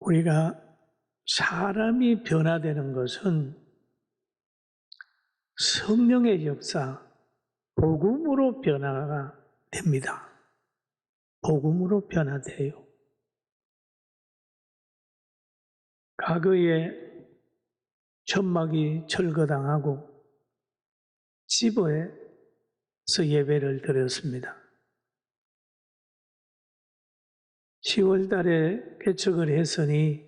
우리가 사람이 변화되는 것은 성령의 역사, 복음으로 변화가 됩니다. 복음으로 변화돼요. 과거에 천막이 철거당하고 시버에서 예배를 드렸습니다. 10월 달에 개척을 했으니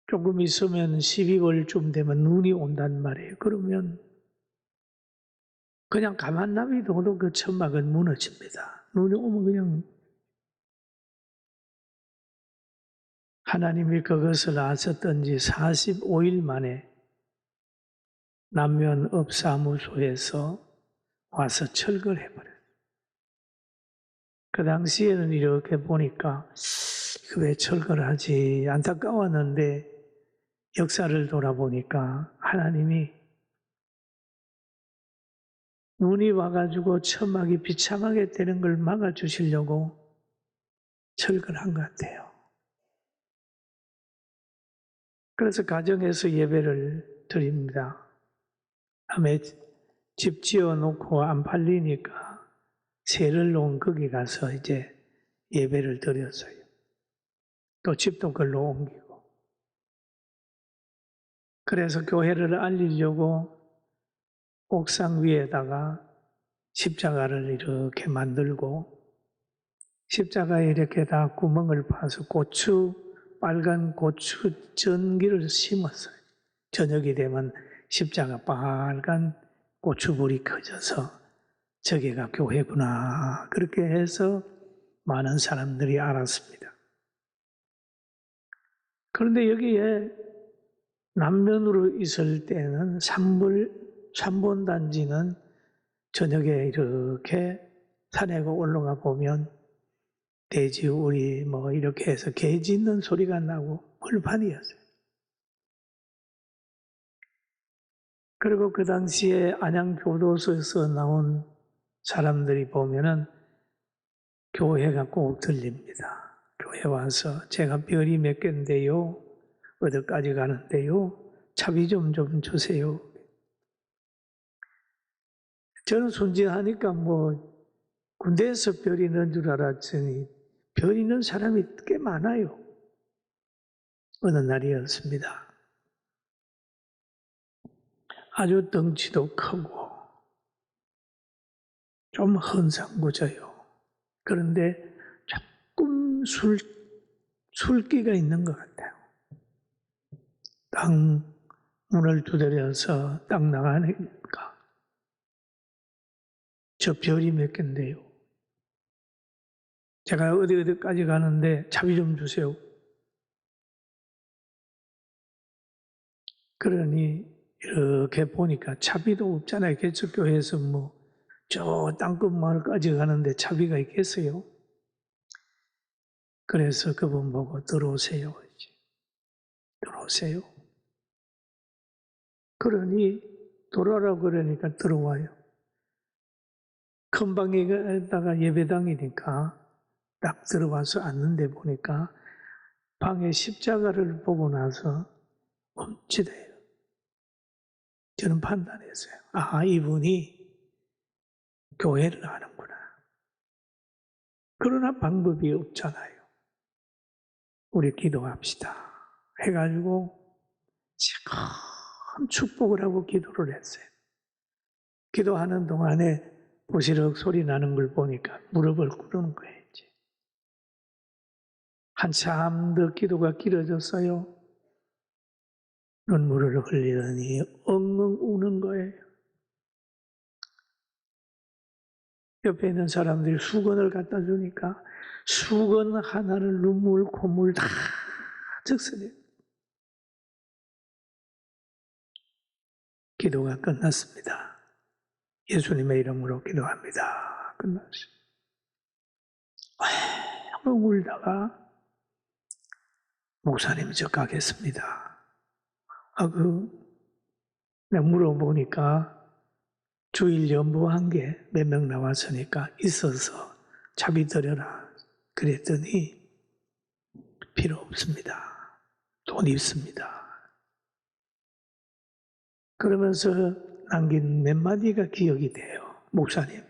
조금 있으면 12월쯤 되면 눈이 온단 말이에요. 그러면 그냥 가만 놔둬도 그 천막은 무너집니다. 눈이 오면 그냥 하나님이 그것을 아셨던지 45일 만에 남면읍사무소에서 와서 철거를 해버려요. 그 당시에는 이렇게 보니까 왜 철거를 하지 안타까웠는데 역사를 돌아보니까 하나님이 눈이 와가지고 천막이 비참하게 되는 걸 막아주시려고 철거를 한 것 같아요. 그래서 가정에서 예배를 드립니다. 다음에 집 지어놓고 안 팔리니까 세를 놓은 거기 가서 이제 예배를 드렸어요. 또 집도 걸로 옮기고. 그래서 교회를 알리려고 옥상 위에다가 십자가를 이렇게 만들고 십자가에 이렇게 다 구멍을 파서 빨간 고추 전기를 심었어요. 저녁이 되면 십자가 빨간 고추불이 커져서 저기가 교회구나. 그렇게 해서 많은 사람들이 알았습니다. 그런데 여기에 남면으로 있을 때는 삼본단지는 저녁에 이렇게 산에 올라가 보면 돼지 우리 이렇게 해서 개 짖는 소리가 나고 벌판이었어요. 그리고 그 당시에 안양교도소에서 나온 사람들이 보면은 교회가 꼭 들립니다. 교회 와서 제가 별이 몇 개인데요. 어디까지 가는데요. 차비 좀 주세요. 저는 순진하니까 군대에서 별이 있는 줄 알았더니 별 있는 사람이 꽤 많아요. 어느 날이었습니다. 아주 덩치도 크고 좀 헌상구져요. 그런데 조금 술기가 있는 것 같아요. 딱 문을 두드려서 딱 나가니까 저 별이 몇 개인데요. 제가 어디까지 가는데 차비 좀 주세요. 그러니 이렇게 보니까 차비도 없잖아요. 개척교회에서 저 땅끝 마을까지 가는데 차비가 있겠어요? 그래서 그분 보고 들어오세요. 들어오세요. 그러니 들어오라고 그러니까 들어와요. 큰 방에다가 예배당이니까 딱 들어와서 앉는데 보니까 방에 십자가를 보고 나서 멈칫해요. 저는 판단했어요. 이분이 교회를 하는구나. 그러나 방법이 없잖아요. 우리 기도합시다. 해가지고 큰 축복을 하고 기도를 했어요. 기도하는 동안에 보시럭 소리 나는 걸 보니까 무릎을 꿇는 거예요. 이제. 한참 더 기도가 길어졌어요. 눈물을 흘리더니 엉엉 우는 거예요. 옆에 있는 사람들이 수건을 갖다 주니까 수건 하나를 눈물, 콧물 다 적셔내요. 기도가 끝났습니다. 예수님의 이름으로 기도합니다. 끝났어요. 울다가 목사님 저 가겠습니다. 내가 물어보니까 주일 연보한 게 몇 명 나왔으니까 있어서 차비 드려라. 그랬더니 필요 없습니다. 돈 있습니다. 그러면서 남긴 몇 마디가 기억이 돼요. 목사님,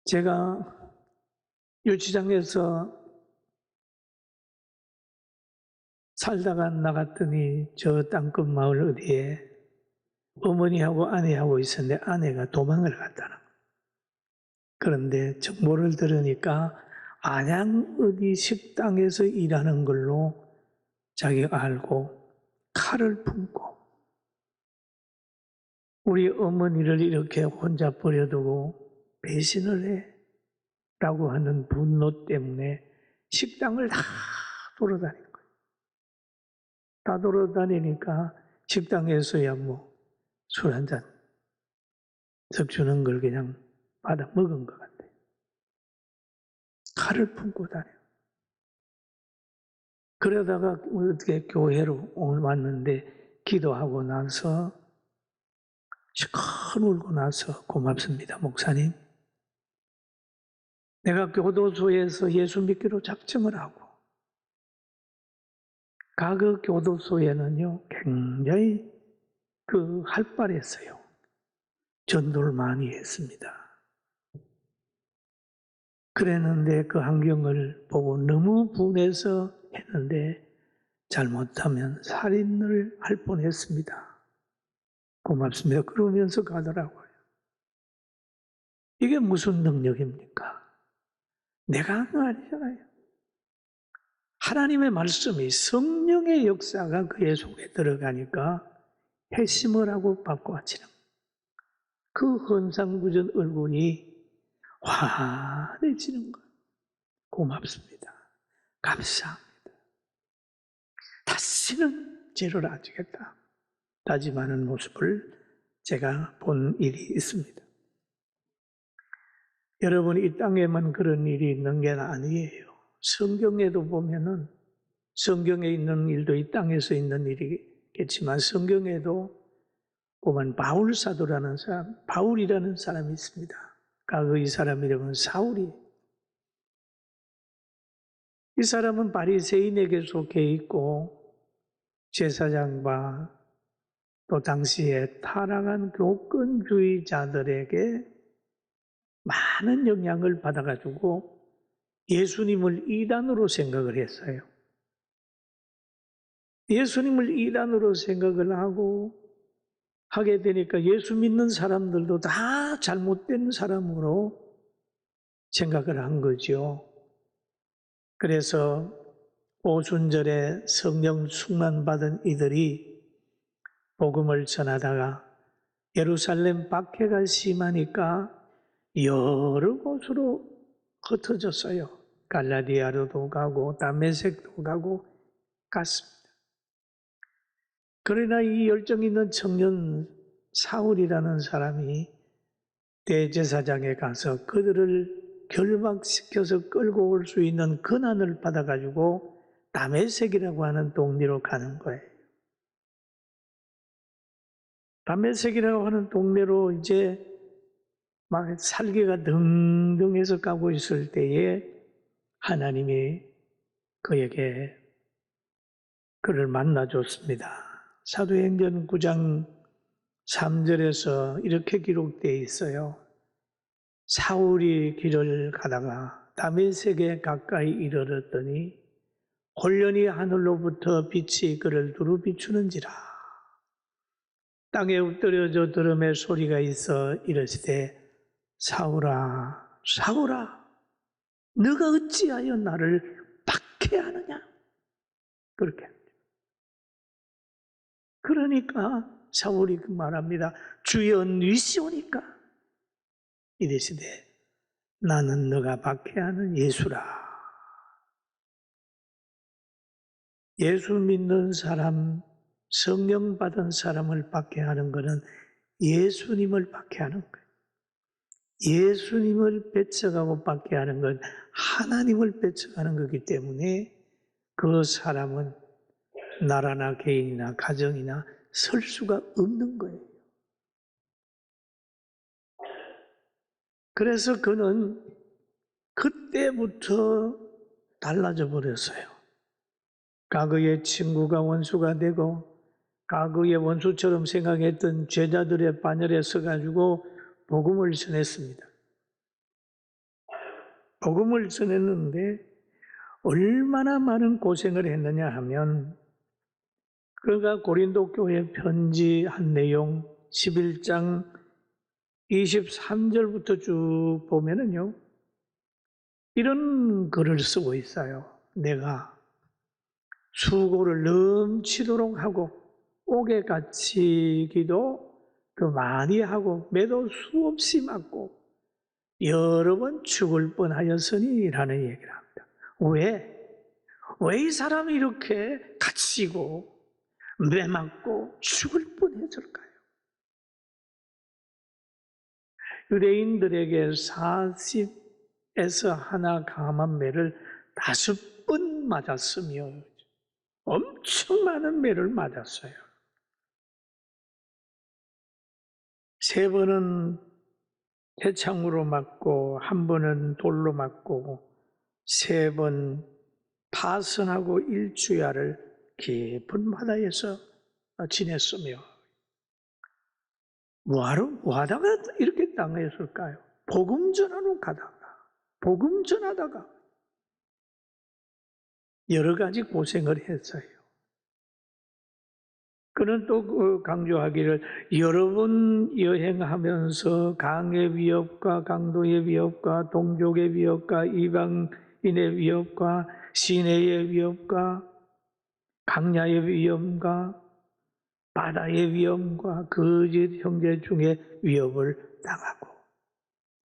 제가 유치장에서 살다가 나갔더니 저 땅끝 마을 어디에 어머니하고 아내하고 있었는데 아내가 도망을 갔다는. 그런데 정보를 들으니까 안양 어디 식당에서 일하는 걸로 자기가 알고 칼을 품고 우리 어머니를 이렇게 혼자 버려두고 배신을 해 라고 하는 분노 때문에 식당을 다 돌아다닌 거예요. 다 돌아다니니까 식당에서야 뭐 술 한 잔 적주는 걸 그냥 받아 먹은 것 같아요. 칼을 품고 다녀요. 그러다가 어떻게 교회로 왔는데 기도하고 나서 시큰 울고 나서 고맙습니다, 목사님. 내가 교도소에서 예수 믿기로 작정을 하고 그 교도소에는요 굉장히 활발했어요. 전도를 많이 했습니다. 그랬는데 그 환경을 보고 너무 분해서 했는데 잘못하면 살인을 할 뻔했습니다. 고맙습니다. 그러면서 가더라고요. 이게 무슨 능력입니까? 내가 한 거 아니잖아요. 하나님의 말씀이 성령의 역사가 그의 속에 들어가니까 회심을 하고 바꿔치는 그 헌상구전 얼굴이 환해지는 것. 고맙습니다. 감사합니다. 다시는 죄를 안 지겠다. 다짐하는 모습을 제가 본 일이 있습니다. 여러분, 이 땅에만 그런 일이 있는 게 아니에요. 성경에도 보면은 성경에 있는 일도 이 땅에서 있는 일이겠지만 성경에도 보면 바울 사도라는 사람, 바울이라는 사람이 있습니다. 이 사람 이름은 사울이에요. 이 사람은 바리새인에게 속해 있고 제사장과 또 당시에 타락한 교권주의자들에게 많은 영향을 받아가지고 예수님을 이단으로 생각을 했어요. 예수님을 이단으로 생각을 하게 되니까 예수 믿는 사람들도 다 잘못된 사람으로 생각을 한 거죠. 그래서 오순절에 성령 충만 받은 이들이 복음을 전하다가 예루살렘 박해가 심하니까 여러 곳으로 흩어졌어요. 갈라디아로도 가고 다메섹도 가고 갔습니다. 그러나 이 열정 있는 청년 사울이라는 사람이 대제사장에 가서 그들을 결박시켜서 끌고 올 수 있는 권한을 받아가지고 다메섹이라고 하는 동네로 가는 거예요. 다메섹이라고 하는 동네로 이제 막 살기가 등등해서 가고 있을 때에 하나님이 그에게 그를 만나줬습니다. 사도행전 9장 3절에서 이렇게 기록되어 있어요. 사울이 길을 가다가 다메섹에 가까이 이르렀더니 홀연히 하늘로부터 빛이 그를 두루 비추는지라. 땅에 엎드려져 들음의 소리가 있어 이르시되 사울아 사울아 너가 어찌하여 나를 박해하느냐. 그렇게 그러니까 사울이 말합니다. 주여 니시오니까 이르시되 나는 너가 박해하는 예수라. 예수 믿는 사람, 성령 받은 사람을 박해하는 것은 예수님을 박해하는 거예요. 예수님을 뺏어가고 박해하는 건 하나님을 뺏어가는 거기 때문에 그 사람은 나라나 개인이나 가정이나 설 수가 없는 거예요. 그래서 그는 그때부터 달라져 버렸어요. 과거의 친구가 원수가 되고 과거의 원수처럼 생각했던 제자들의 반열에 서가지고 복음을 전했습니다. 복음을 전했는데 얼마나 많은 고생을 했느냐 하면 그가 고린도 교회 편지한 내용 11장 23절부터 쭉 보면은요, 이런 글을 쓰고 있어요. 내가 수고를 넘치도록 하고 옥에 갇히기도 더 많이 하고 매도 수없이 맞고 여러 번 죽을 뻔하였으니 라는 얘기를 합니다. 왜 이 사람이 이렇게 갇히고 매 맞고 죽을 뻔했을까요? 유대인들에게 40에서 하나 감한 매를 5번 맞았으며 엄청 많은 매를 맞았어요. 3번은 태창으로 맞고 1번은 돌로 맞고 3번 파선하고 일주야를 깊은 바다에서 지냈으며 뭐하다가 이렇게 당했을까요? 복음 전하다가 여러 가지 고생을 했어요. 그는 또 강조하기를 여러 번 여행하면서 강의 위협과 강도의 위협과 동족의 위협과 이방인의 위협과 시내의 위협과 강야의 위험과 바다의 위험과 거짓 형제 중에 위협을 당하고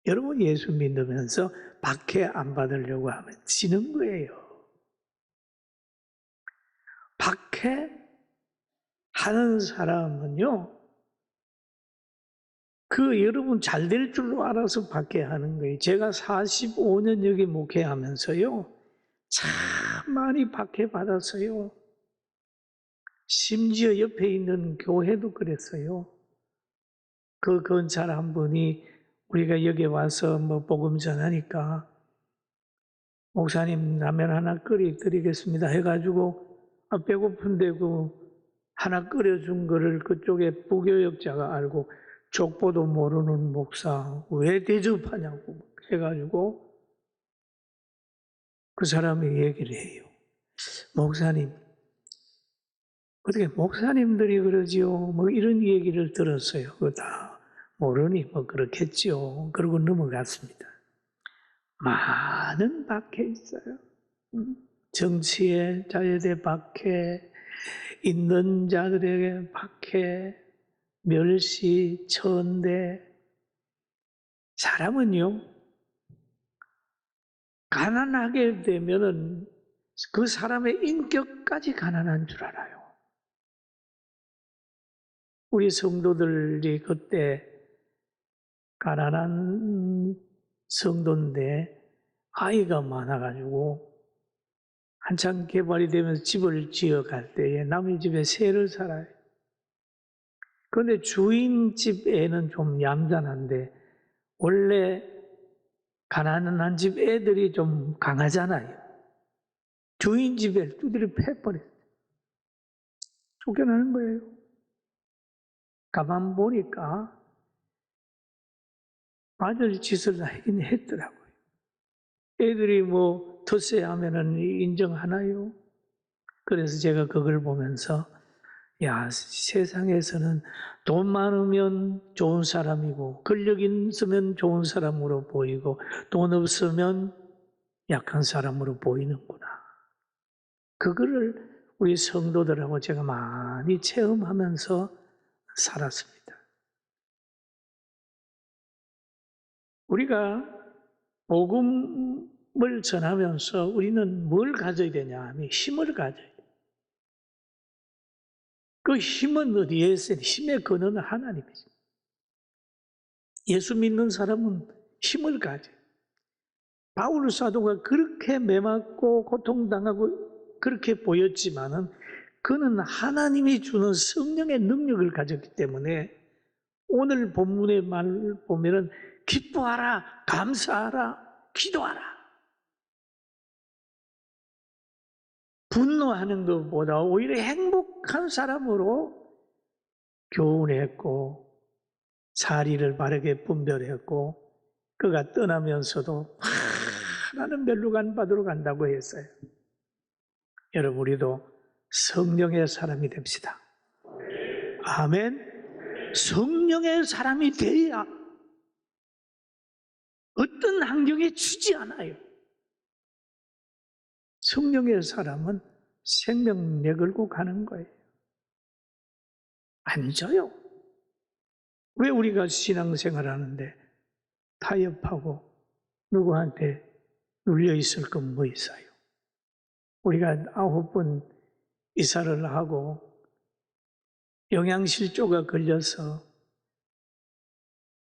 여러분 예수 믿으면서 박해 안 받으려고 하면 지는 거예요. 박해하는 사람은요, 여러분 잘 될 줄로 알아서 박해하는 거예요. 제가 45년 여기 목회하면서요, 참 많이 박해받았어요. 심지어 옆에 있는 교회도 그랬어요. 그 건설 한 분이 우리가 여기 와서 복음 전하니까 목사님 라면 하나 끓여 드리겠습니다 해가지고 배고픈데 하나 끓여준 거를 그쪽에 부교역자가 알고 족보도 모르는 목사 왜 대접하냐고 해가지고 그 사람이 얘기를 해요. 목사님, 어떻게 목사님들이 그러지요? 이런 얘기를 들었어요. 그거 다 모르니 그렇겠지요. 그러고 넘어갔습니다. 많은 박해 있어요. 정치에 자녀들 박해, 있는 자들에게 박해, 멸시, 천대. 사람은요, 가난하게 되면은 그 사람의 인격까지 가난한 줄 알아요. 우리 성도들이 그때 가난한 성도인데 아이가 많아가지고 한참 개발이 되면서 집을 지어갈 때에 남의 집에 새를 살아요. 그런데 주인 집 애는 좀 얌전한데 원래 가난한 집 애들이 좀 강하잖아요. 주인 집에 두드려 패버렸어요. 쫓겨나는 거예요. 가만 보니까 맞을 짓을 하긴 했더라고요. 애들이 텃세 하면은 인정하나요? 그래서 제가 그걸 보면서 야, 세상에서는 돈 많으면 좋은 사람이고 권력 있으면 좋은 사람으로 보이고 돈 없으면 약한 사람으로 보이는구나. 그거를 우리 성도들하고 제가 많이 체험하면서 살았습니다. 우리가 복음을 전하면서 우리는 뭘 가져야 되냐 하면 힘을 가져야 돼요. 그 힘은 어디에 있어요? 힘의 근원은 하나님이죠. 예수 믿는 사람은 힘을 가져요. 바울 사도가 그렇게 매맞고 고통당하고 그렇게 보였지만은 그는 하나님이 주는 성령의 능력을 가졌기 때문에 오늘 본문의 말을 보면은 기뻐하라, 감사하라, 기도하라. 분노하는 것보다 오히려 행복한 사람으로 교훈했고 자리를 바르게 분별했고 그가 떠나면서도 나는 멸루관 받으러 간다고 했어요. 여러분 우리도 성령의 사람이 됩시다. 아멘. 성령의 사람이 돼야 어떤 환경에 주지 않아요. 성령의 사람은 생명 내걸고 가는 거예요. 안 져요. 왜 우리가 신앙생활 하는데 타협하고 누구한테 눌려있을 건 뭐 있어요? 우리가 9번 이사를 하고 영양실조가 걸려서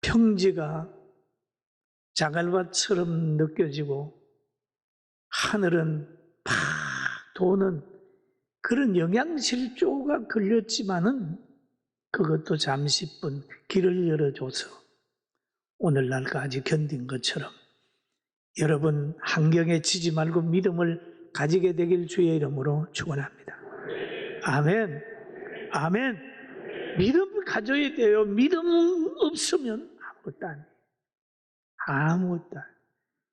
평지가 자갈밭처럼 느껴지고 하늘은 팍 도는 그런 영양실조가 걸렸지만은 그것도 잠시뿐 길을 열어줘서 오늘날까지 견딘 것처럼 여러분 환경에 지지 말고 믿음을 가지게 되길 주의 이름으로 축원합니다. 아멘. 아멘. 믿음 가져야 돼요. 믿음 없으면 아무것도 안 돼요. 아무것도 안 돼요.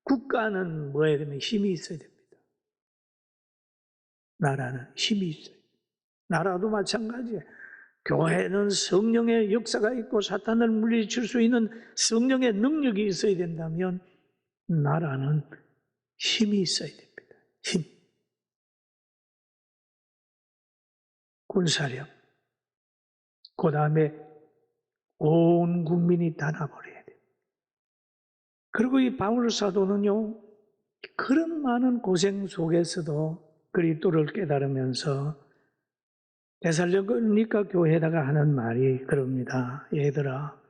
국가는 뭐에 되면 힘이 있어야 됩니다. 나라는 힘이 있어요. 나라도 마찬가지예요. 교회는 성령의 역사가 있고 사탄을 물리칠 수 있는 성령의 능력이 있어야 된다면 나라는 힘이 있어야 됩니다. 힘. 군사력. 그 다음에 온 국민이 다 나버려야 돼요. 그리고 이 바울 사도는요, 그런 많은 고생 속에서도 그리스도를 깨달으면서 데살로니가 교회에다가 하는 말이 그럽니다. 얘들아,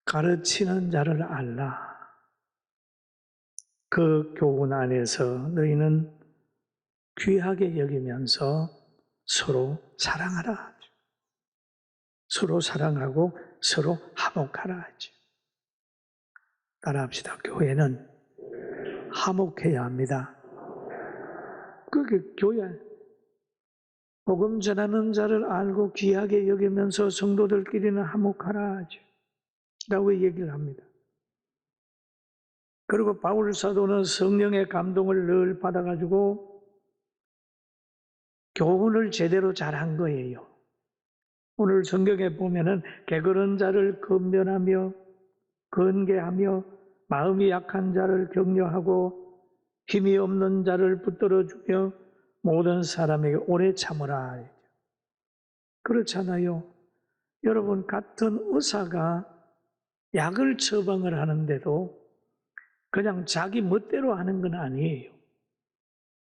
가르치는 자를 알라. 그 교훈 안에서 너희는 귀하게 여기면서 서로 사랑하라. 서로 사랑하고 서로 화목하라 하죠. 따라합시다. 교회는 화목해야 합니다. 그게 교회 복음 전하는 자를 알고 귀하게 여기면서 성도들끼리는 화목하라 하죠. 라고 얘기를 합니다. 그리고 바울 사도는 성령의 감동을 늘 받아가지고 교훈을 제대로 잘한 거예요. 오늘 성경에 보면은 게으른 자를 권면하며 건계하며 마음이 약한 자를 격려하고 힘이 없는 자를 붙들어주며 모든 사람에게 오래 참으라. 그렇잖아요. 여러분 같은 의사가 약을 처방을 하는데도 그냥 자기 멋대로 하는 건 아니에요.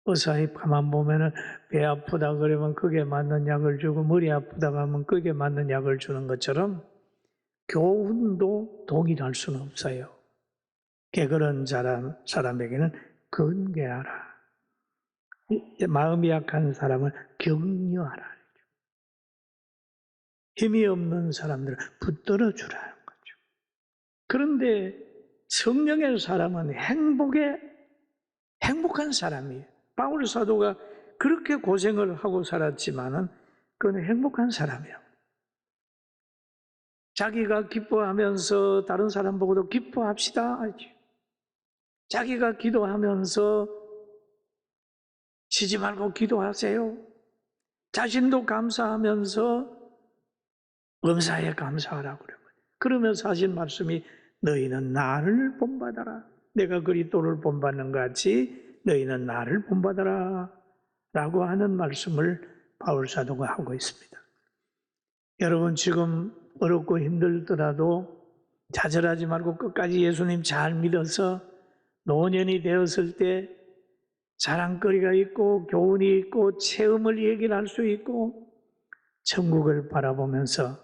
의사에 가만 보면은 배 아프다 그러면 그게 맞는 약을 주고 머리 아프다 하면 그게 맞는 약을 주는 것처럼 교훈도 동일할 수는 없어요. 게으른 사람에게는 건계하라. 마음이 약한 사람을 격려하라. 힘이 없는 사람들을 붙들어주라는 거죠. 그런데 성령의 사람은 행복한 사람이에요. 바울 사도가 그렇게 고생을 하고 살았지만은 그는 행복한 사람이에요. 자기가 기뻐하면서 다른 사람 보고도 기뻐합시다 하죠. 자기가 기도하면서 쉬지 말고 기도하세요. 자신도 감사하면서 범사에 감사하라고 그래요. 그러면서 하신 말씀이 너희는 나를 본받아라. 내가 그리스도를 본받는 것 같이 너희는 나를 본받아라 라고 하는 말씀을 바울 사도가 하고 있습니다. 여러분 지금 어렵고 힘들더라도 좌절하지 말고 끝까지 예수님 잘 믿어서 노년이 되었을 때 자랑거리가 있고 교훈이 있고 체험을 얘기를 할 수 있고 천국을 바라보면서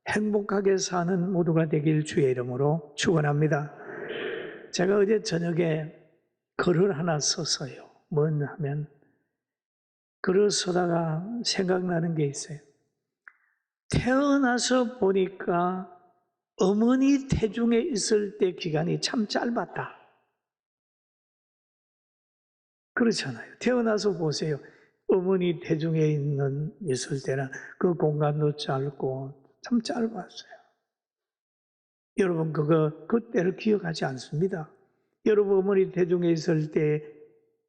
행복하게 사는 모두가 되길 주의 이름으로 축원합니다. 제가 어제 저녁에 글을 하나 썼어요. 뭔 하면 글을 쓰다가 생각나는 게 있어요. 태어나서 보니까 어머니 태중에 있을 때 기간이 참 짧았다. 그렇잖아요. 태어나서 보세요. 어머니 태중에 있을 때는 그 공간도 짧고 참 짧았어요. 여러분 그때를 기억하지 않습니다. 여러분 어머니 태중에 있을 때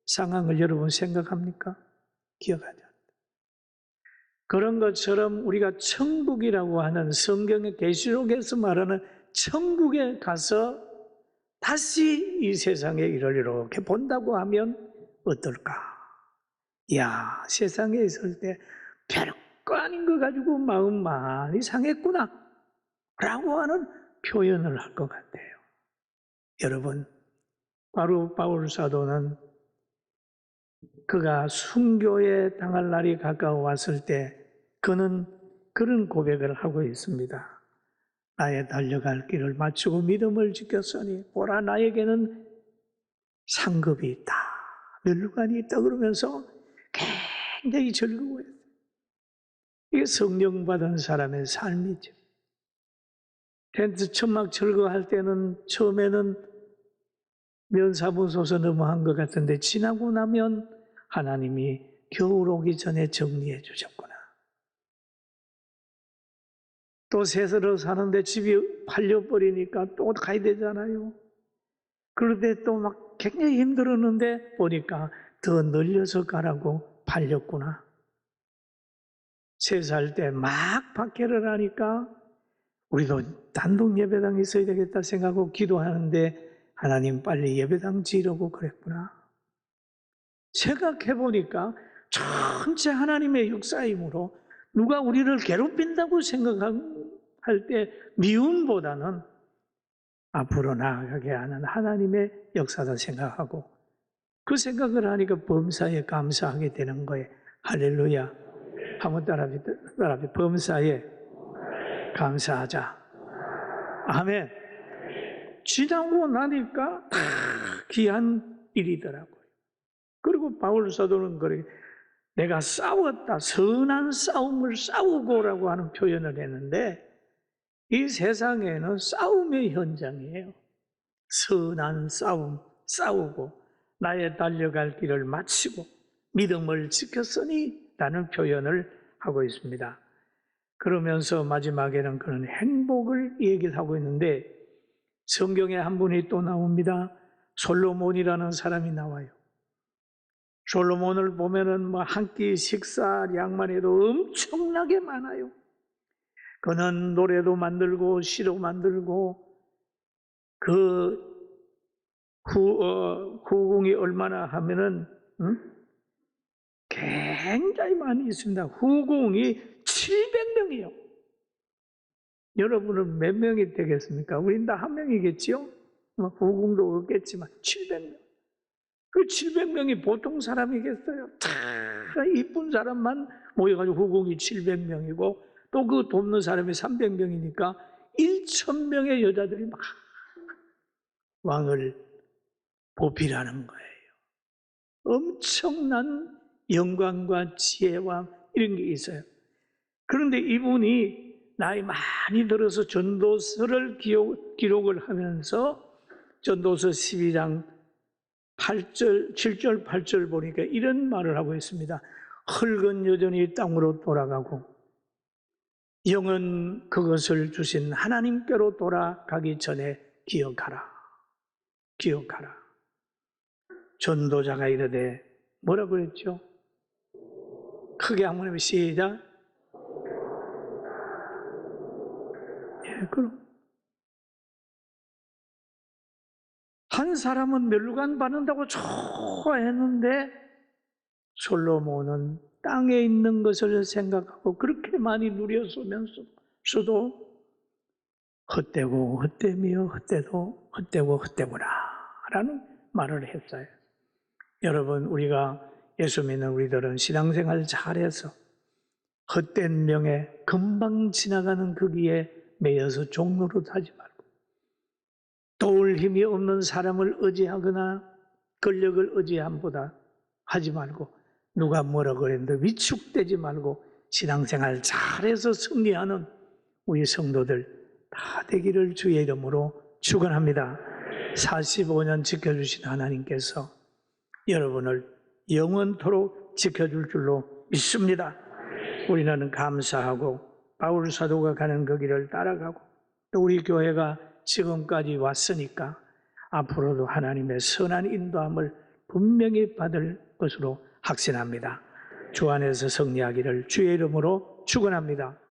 상황을 여러분 생각합니까? 기억하지 않습니다. 그런 것처럼 우리가 천국이라고 하는 성경의 계시록에서 말하는 천국에 가서 다시 이 세상의 일을 이렇게 본다고 하면 어떨까? 야, 세상에 있을 때 별거 아닌 거 가지고 마음 많이 상했구나 라고 하는 표현을 할 것 같아요. 여러분, 바로 바울 사도는 그가 순교에 당할 날이 가까워왔을 때 그는 그런 고백을 하고 있습니다. 나의 달려갈 길을 마치고 믿음을 지켰으니 보라 나에게는 상급이 있다. 면류관이 있다. 그러면서 굉장히 즐거워했어요. 이게 성령 받은 사람의 삶이죠. 텐트 천막 철거할 때는 처음에는 면사무소서 넘어간 것 같은데 지나고 나면 하나님이 겨울 오기 전에 정리해 주셨구나. 또 새서로 사는데 집이 팔려버리니까 또 가야 되잖아요. 그런데 또 막 굉장히 힘들었는데 보니까 더 늘려서 가라고 팔렸구나. 3살 때 막 박해를 하니까 우리도 단독 예배당에 있어야 되겠다 생각하고 기도하는데 하나님 빨리 예배당 지으라고 그랬구나. 생각해보니까 전체 하나님의 역사이므로 누가 우리를 괴롭힌다고 생각할 때 미움보다는 앞으로 나아가게 하는 하나님의 역사다 생각하고 그 생각을 하니까 범사에 감사하게 되는 거예요. 할렐루야. 한번 따라합시다. 범사에 감사하자. 아멘. 지나고 나니까 귀한 일이더라고요. 그리고 바울 사도는 그래, 내가 싸웠다. 선한 싸움을 싸우고라고 하는 표현을 했는데 이 세상에는 싸움의 현장이에요. 선한 싸움, 싸우고 나의 달려갈 길을 마치고 믿음을 지켰으니 라는 표현을 하고 있습니다. 그러면서 마지막에는 그런 행복을 얘기를 하고 있는데 성경에 한 분이 또 나옵니다. 솔로몬이라는 사람이 나와요. 솔로몬을 보면은 한 끼 식사량만 해도 엄청나게 많아요. 그는 노래도 만들고 시도 만들고 후궁이 얼마나 하면은 굉장히 많이 있습니다. 후궁이 700명이요. 여러분은 몇 명이 되겠습니까? 우린 다 한 명이겠지요? 후궁도 없겠지만 700명. 그 700명이 보통 사람이겠어요? 다 이쁜 사람만 모여가지고 후궁이 700명이고 또 그 돕는 사람이 300명이니까 1000명의 여자들이 막 왕을 보필하는 거예요. 엄청난 영광과 지혜와 이런 게 있어요. 그런데 이분이 나이 많이 들어서 전도서를 기록을 하면서 전도서 12장 8절, 7절, 8절 보니까 이런 말을 하고 있습니다. 흙은 여전히 땅으로 돌아가고 영은 그것을 주신 하나님께로 돌아가기 전에 기억하라. 기억하라. 전도자가 이르되 뭐라고 그랬죠? 크게 한번 해보세요. 시작. 예, 그럼 한 사람은 멸류관 받는다고 좋아했는데 솔로몬은 땅에 있는 것을 생각하고 그렇게 많이 누렸으면서도 헛되고 헛되며 헛되도 헛되고 헛되구나 라는 말을 했어요. 여러분, 우리가 예수 믿는 우리들은 신앙생활 잘해서 헛된 명예, 금방 지나가는 거기에 매여서 종로로 하지 말고 도울 힘이 없는 사람을 의지하거나 권력을 의지함보다 하지 말고 누가 뭐라 그랬는데 위축되지 말고 신앙생활 잘해서 승리하는 우리 성도들 다 되기를 주의 이름으로 축원합니다. 45년 지켜주신 하나님께서 여러분을 영원토록 지켜줄 줄로 믿습니다. 우리는 감사하고 바울 사도가 가는 그 길을 따라가고 또 우리 교회가 지금까지 왔으니까 앞으로도 하나님의 선한 인도함을 분명히 받을 것으로 확신합니다. 주 안에서 승리하기를 주의 이름으로 축원합니다.